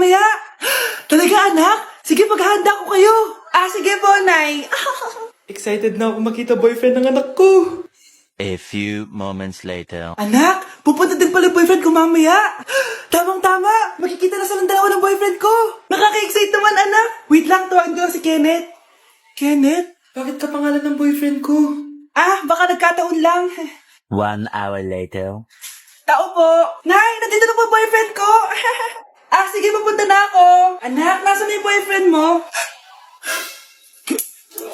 mamaya. Talaga, anak? Sige, paghahanda ko kayo. Sige po, Nay. Excited na ako makita boyfriend ng anak ko. A few moments later. Anak, pupunta din pala yung boyfriend ko mamaya. Tamang-tama, makikita na silang dalawa ng boyfriend ko. Nakaka-excite naman, anak. Wait lang, tuwagin ko lang si Kenneth. Kenneth? Bakit ka pangalan ng boyfriend ko? Baka nagkataon lang. 1 hour later. Tao po. Nay, nandito na po ang boyfriend ko. Sige, papunta na ako. Anak, nasa na yung boyfriend mo?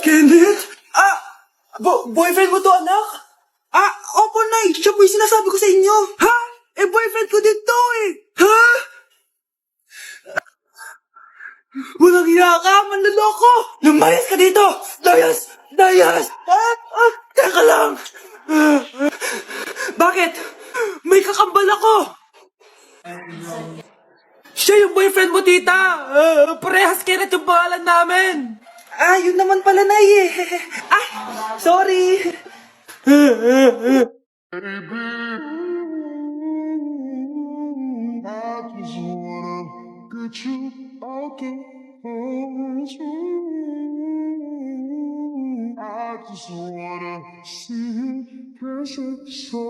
Kenneth? Boyfriend mo to, anak? Opo, Nay. Siya po yung sinasabi ko sa inyo. Ha? Boyfriend ko din to eh. Ha? Walang hiya ka, manloloko. Lumayas ka dito. Layas. Teka lang. Bakit? May kakambal ako. Siya yung boyfriend mo, tita. Parehas Kenneth yung pangalan namin. Yun naman pala, Nay eh. Sorry. I just wanna get you out the I just wanna see you dance it so.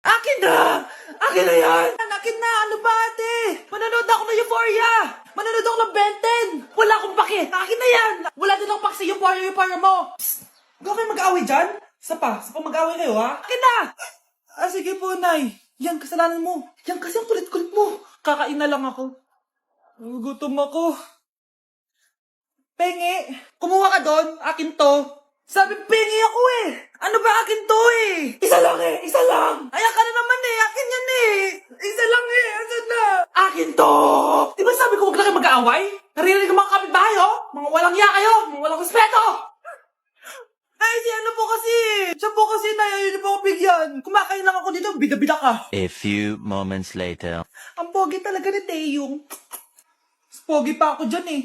Akin na! Akin na yan! Akin na! Ano ba, ate? Manonood ako ng Euphoria! Manonood ako ng Ben 10! Wala akong pake! Akin na yan! Wala din akong pake sa Euphoria mo! Psst! Huwag kayo mag-away dyan? Isa pa mag-away kayo, ha? Akin na! Sige po, Nay. Yan, kasalanan mo. Yan kasi ang kulit-kulit mo. Kakain na lang ako. Gutom ako. Pengi! Kumuha ka doon. Akin to. Sabi, pengi ako eh! Ano ba akin to eh? Isa lang eh! Isa lang! Ayan ka na naman eh! Akin yan eh! Isa lang eh! Asan na? Akin to! Di ba sabi ko huwag lang kayo mag-aaway? Narinig ang mga kapitbahay oh! Mga walang iya kayo! Mga walang respeto! Si ano po kasi? Siya po kasi na yun po ako bigyan. Kumakain lang ako dito, bida-bida ka. A few moments later. Ang pogi talaga ni Taeyong. Mas pogi pa ako dyan eh.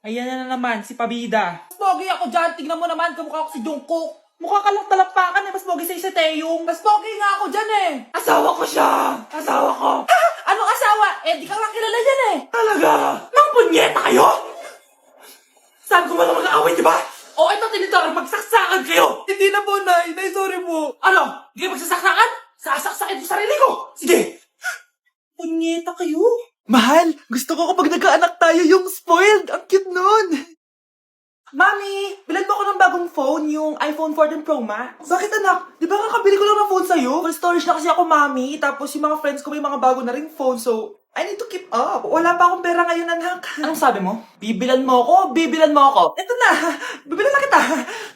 Ayan na naman, si Pabida. Mas pogi ako dyan, tignan mo naman, kamukha ako si Jungkook. Mukha ka lang talampakan eh, mas pogi sa'yo si Taeyong. Mas pogi nga ako dyan eh. Asawa ko siya! Asawa ko! Anong asawa? Di ka lang kilala dyan eh. Talaga? Mang punyeta kayo? Saan ko malang mag-aaway, di ba? Ito tinitawag, magsaksakan kayo! Hindi na po, Nay. Nay, sorry po. Ano? Hindi kayo magsasaksakan? Sasaksakin yung sarili ko! Sige! Punyeta kayo? Mahal, gusto ko kapag nagkaanak tayo yung spoiled. Ang cute nun. Mami, bilan mo ako ng bagong phone, yung iPhone 14 Pro Max. Bakit anak? Di ba kakabili ko lang ng phone sa'yo? Full storage na kasi ako, Mami. Tapos yung mga friends ko may mga bago na ring phone, so I need to keep up. Wala pa akong pera ngayon, anak. Anong sabi mo? Bibilan mo ako? Bibilan mo ako? Ito na, bibilan na kita.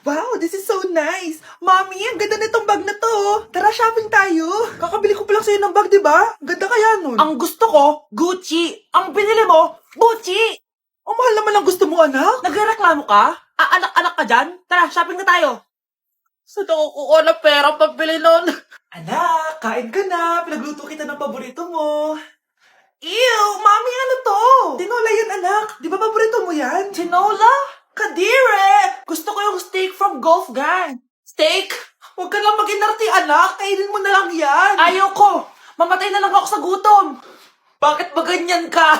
Wow, this is so nice. Mami, ang ganda nitong bag na to. Tara, shopping tayo. Kakabili ko pa lang sa'yo ng bag, di ba? Ganda kaya nun. Ang gusto ko, Gucci. Ang binili mo, Gucci. Ang mahal naman ang gusto mo, anak. Nagrereklamo ka? Anak-anak ka dyan? Tara, shopping na tayo. Saan ako kukuha na pera pambili nun? Anak, kain ka na. Pinagluto kita ng paborito mo. Ew, Mami, ano to? Tinola yan, anak. Di ba paborito mo yan? Tinola? Kadire! Gusto ko yung steak from Golf Gang. Steak? Huwag ka lang mag-inarti, anak. Kainin mo na lang yan. Ayaw ko. Mamatay na lang ako sa gutom. Bakit ba ganyan ka?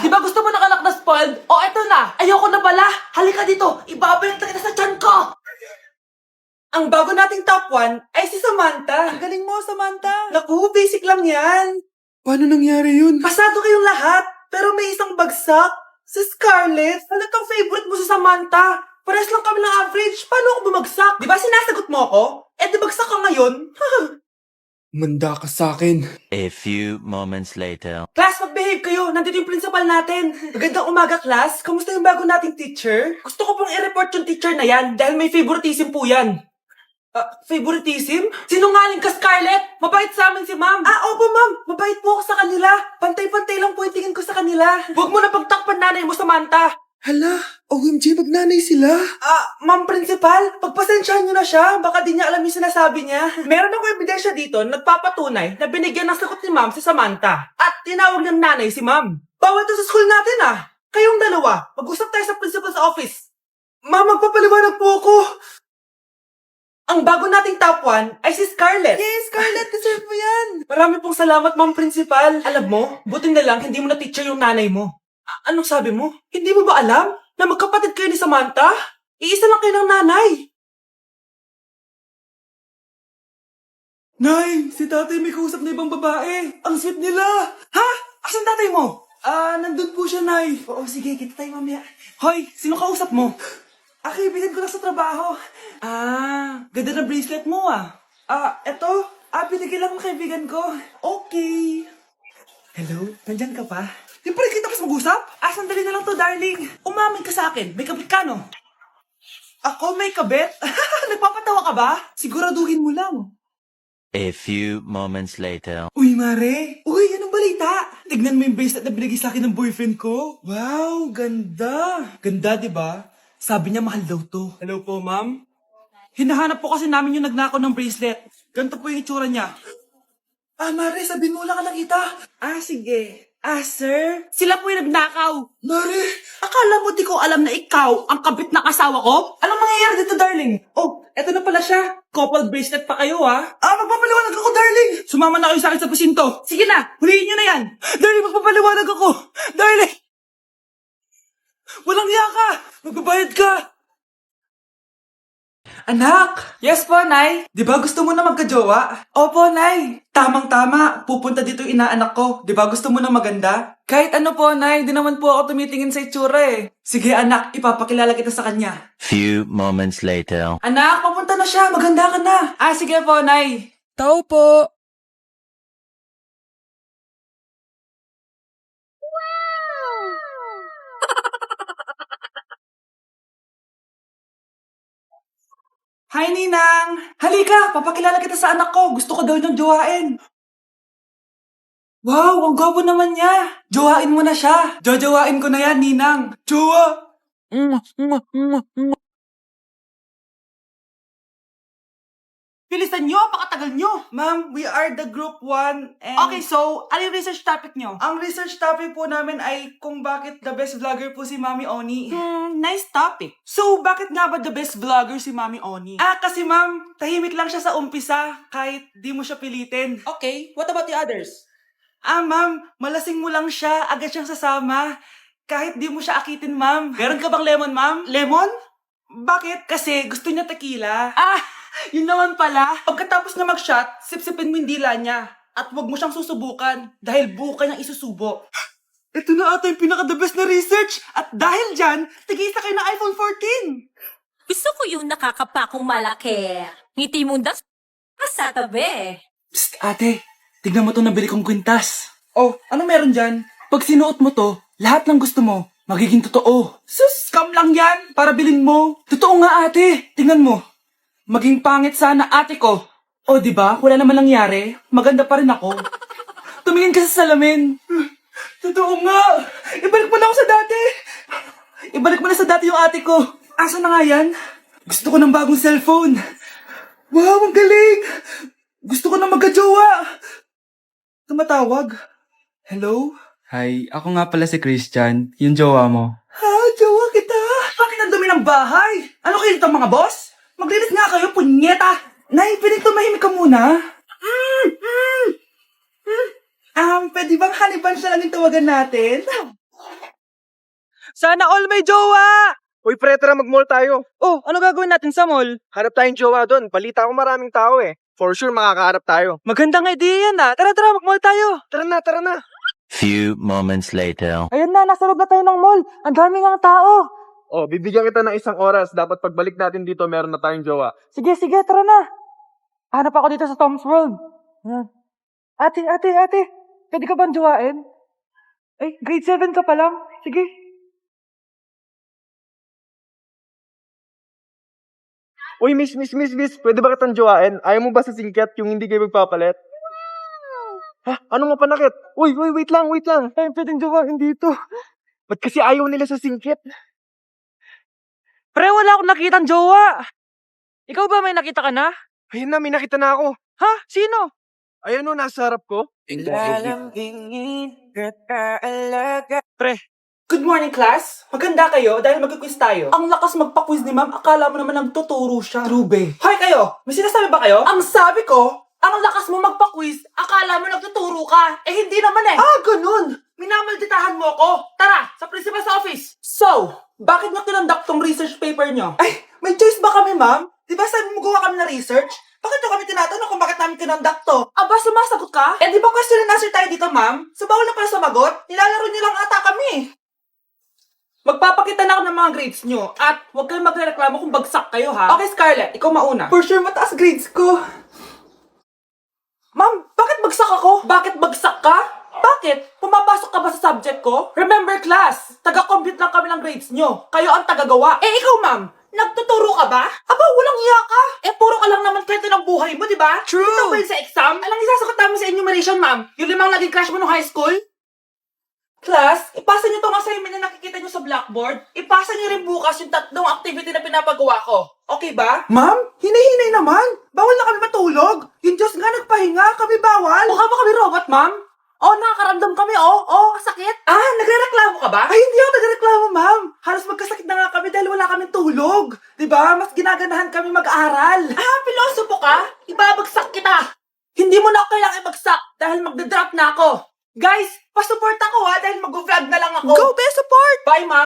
Di ba gusto mo ng anak na spoiled? Eto na. Ayoko na pala. Halika dito. Ibabalita kita sa tiyan ko. Ang bago nating top 1 ay si Samantha. Ang galing mo, Samantha. Naku, basic lang yan. Paano nangyari yun? Pasado kayong lahat, pero may isang bagsak. Si Scarlett, halatang favorite mo si Samantha. Pares lang kami ng average. Paano ako bumagsak? Di ba sinasagot mo ako? Di bagsak ka ngayon? Manda ka sa akin. A few moments later. Class, mag-behave kayo. Nandito yung principal natin. Magandang umaga, class. Kamusta yung bago nating teacher? Gusto ko pong i-report yung teacher na yan dahil may favoritism po yan. Favoritism? Sinungaling ka, Scarlett! Mabait sa amin si ma'am. Opo, ma'am. Mabait po ako sa kanila. Pantay-pantay lang po yung tingin ko sa kanila. Huwag mo na pagtakpan nanay mo, Samantha. Hala, OMG, magnanay sila. Ma'am principal, pagpasensyahan niyo na siya. Baka di niya alam yung sinasabi niya. Meron ako ebidensya dito, nagpapatunay na binigyan ng sagot ni ma'am si Samantha. At tinawag ng nanay si ma'am. Bawal to sa school natin Kayong dalawa, mag-usap tayo sa principal's office. Ma'am, magpapaliwanag po ako. Ang bago nating top 1 ay si Scarlett. Yes, Scarlett, deserve mo yan! Marami pong salamat, Ma'am Principal. Alam mo, buti na lang hindi mo na-teacher yung nanay mo. Anong sabi mo? Hindi mo ba alam na magkapatid kayo ni Samantha? Iisa lang kayo ng nanay. Nay, si tatay may kausap na ibang babae. Ang sweet nila. Ha? Asan tatay mo? Nandun po siya, Nay. Oo, sige, kita tayo mamaya. Hoy, sino kausap mo? Kaibigan ko lang sa trabaho. Ganda na bracelet mo eto. Binigay lang ng kaibigan ko. Okay. Hello, nandyan ka pa? Di pa rin kita mas mag-usap? Sandali na lang to, darling. Umamin ka sa akin. May kabit ka, no? Ako may kabit? Nagpapatawa ka ba? Siguraduhin mo lang. A few moments later. Uy, Mare! Uy, anong balita? Tignan mo yung bracelet na binigay sa akin ng boyfriend ko. Wow, ganda. Ganda, di ba? Sabi niya mahal daw to. Hello po, ma'am. Hinahanap po kasi namin yung nagnakaw ng bracelet. Ganito po yung itsura niya. Mare, sabihin mo wala ka nakita. Sige. Sir? Sila po yung nagnakaw. Mare! Akala mo di ko alam na ikaw ang kabit na asawa ko? Anong mangyayari dito, darling? Oh, eto na pala siya. Couple bracelet pa kayo, magpapaliwanag ako, darling. Sumama na kayo sa akin sa presinto. Sige na, huliin nyo na yan. Darling, magpapaliwanag ako. Darling! Walang hiya ka! Magbabayad ka! Anak! Yes po, Nay. Di ba gusto mo na magka-jowa? Opo, Nay. Tamang-tama. Pupunta dito yung inaanak ko. Di ba gusto mo na maganda? Kahit ano po, Nay. Di naman po ako tumitingin sa itsura eh. Sige, anak. Ipapakilala kita sa kanya. Few moments later. Anak, papunta na siya. Maganda ka na. Sige po, Nay. Tao po. Hi, Ninang! Halika! Papakilala kita sa anak ko. Gusto ko daw niyang jowain. Wow! Ang gwapo naman niya! Jowain mo na siya! Jojowain ko na yan, Ninang! Jowa! Bilisan nyo! Pakatagal nyo! Ma'am, we are the group 1 and... Okay, so, ano yung research topic nyo? Ang research topic po namin ay kung bakit the best vlogger po si Mami Oni. Nice topic. So, bakit nga ba the best vlogger si Mami Oni? Kasi ma'am, tahimik lang siya sa umpisa kahit di mo siya pilitin. Okay, what about the others? Ma'am, malasing mo lang siya, agad siyang sasama. Kahit di mo siya akitin, ma'am. Meron ka bang lemon, ma'am? Lemon? Bakit? Kasi gusto niya tequila. Yun naman pala. Pagkatapos na mag-shot, sipsipin mo yung dila niya. At huwag mo siyang susubukan dahil buo ka niyang isusubo. Ito na ata yung pinaka-the best na research. At dahil dyan, tigisa kayo ng iPhone 14. Gusto ko yung nakakapakong malaki. Ngiti mo das sa tabi. Psst, ate. Tignan mo itong nabili kong kwintas. Oh, ano meron dyan? Pag sinuot mo to, lahat ng gusto mo, magiging totoo. Sus, scam lang yan. Para bilhin mo. Totoo nga, ate. Tingnan mo. Maging pangit sana ate ko. O, di ba? Wala naman nangyari. Maganda pa rin ako. Tumingin ka sa salamin. Totoo nga. Ibalik mo na ako sa dati. Ibalik mo na sa dati yung ate ko. Asa na nga yan? Gusto ko ng bagong cellphone. Wow, ang galing. Gusto ko na magka-jowa. Tumatawag. Hello? Hi, ako nga pala si Christian, yung jowa mo. Jowa kita. Bakit ang dumi ng bahay? Ano kayo dito mga boss? Maglinis nga kayo, punyeta! Nay, pwede tumahimik ka muna? Pwede bang honey bunch na lang yung tawagan natin? Sana all may jowa! Uy, pre, tara mag-mall tayo. Oh, ano gagawin natin sa mall? Hanap tayong jowa doon. Balita ko maraming tao eh. For sure, makakaharap tayo. Magandang idea yan Tara, mag-mall tayo! Tara na. Few moments later. Ayan na, nasa loob na tayo ng mall. Ang daming ang tao. Oh, bibigyan kita ng 1 oras. Dapat pagbalik natin dito, meron na tayong jowa. Sige, tara na. Hanap ako dito sa Tom's World. Ayan. Ate. Pwede ka bang jowain? Grade 7 ka pa lang. Sige. Uy, miss. Pwede ba kitang jowain? Ayaw mo ba sa singket yung hindi kayo magpapalit? Ha? Ano mo panakit? Uy, wait lang. Pwedeng jowain dito. Ba't kasi ayaw nila sa singket? Pre, wala akong nakitang jowa. Ikaw ba may nakita ka na? Ayun na, may nakita na ako. Ha? Sino? Ayun o, nasa harap ko. Pre, Good morning, class. Maganda kayo dahil mag-quiz tayo. Ang lakas magpa-quiz ni ma'am, akala mo naman nagtuturo siya. Trube. Hoy kayo, may sinasabi ba kayo? Ang sabi ko, ang lakas mo magpa-quiz, akala mo nagtuturo ka. Eh hindi naman eh. Ah, ganun. Minamalditahan mo ako. Tara, sa principal's office. So, bakit nyo kinonduct tong research paper nyo? Ay, may choice ba kami, ma'am? Di ba sabi mo gawa kami na research? Bakit nyo kami tinatanong kung bakit namin kinonduct to? Aba, sumasagot ka? Eh di ba question and answer tayo dito, ma'am? So bawal na pala sumagot? Nilalaro nyo lang ata kami. Magpapakita na ako ng mga grades nyo at huwag kayong magreklamo kung bagsak kayo, ha? Okay, Scarlett, ikaw mauna. For sure, mataas grades ko. Ma'am, bakit bagsak ako? Bakit bagsak ka? Bakit? Pumapasok ka ba sa subject ko? Remember, class, taga-compute lang kami ng grades nyo. Kayo ang tagagawa. Eh, ikaw, ma'am, nagtuturo ka ba? Aba, walang iya ka. Eh, puro ka lang naman kwento ng buhay mo, di ba? True. Ito ba yun sa exam? Alang isasagot namin sa enumeration, ma'am. Yung 5 naging crush mo nung high school? Class, ipasa niyo tong assignment na nakikita niyo sa blackboard. Ipasa niyo rin bukas yung 3 activity na pinapagawa ko. Okay ba? Ma'am, hinay-hinay naman. Bawal na kami matulog. Yung Diyos nga nagpahinga, kami bawal. Mukha ba kami robot, ma'am? Oh, nakakaramdam kami, oh, sakit. Ah, nagrereklamo ka ba? Ay, hindi ako nagrereklamo, ma'am. Halos magkasakit na nga kami dahil wala kaming tulog. Diba? Mas ginaganahan kami mag-aral. Ah, pilosopo ka? Ibabagsak kita. Hindi mo na ako kailangang ibagsak dahil magdadrop na ako. Guys, pasupport ako ha dahil mag-vlog na lang ako. Go, be support! Bye, ma'am!